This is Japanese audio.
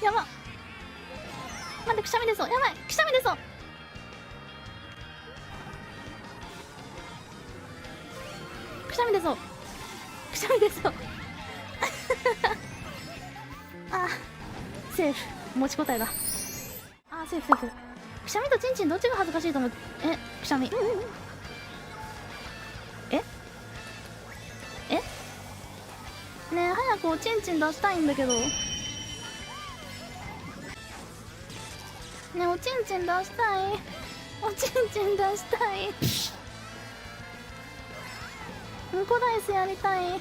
やば。待って、くしゃみ出そう。やばい、くしゃみ出そう。くしゃみ出そう。くしゃみ出そう。あー、セーフ。持ちこたえだ。あー、セーフセーフ。くしゃみとチンチンどっちが恥ずかしいと思う？くしゃみ。えねえ、早くおちんちん出したいんだけど。ねえ、おちんちん出したい。おちんちん出したい。うんこダイスやりたい。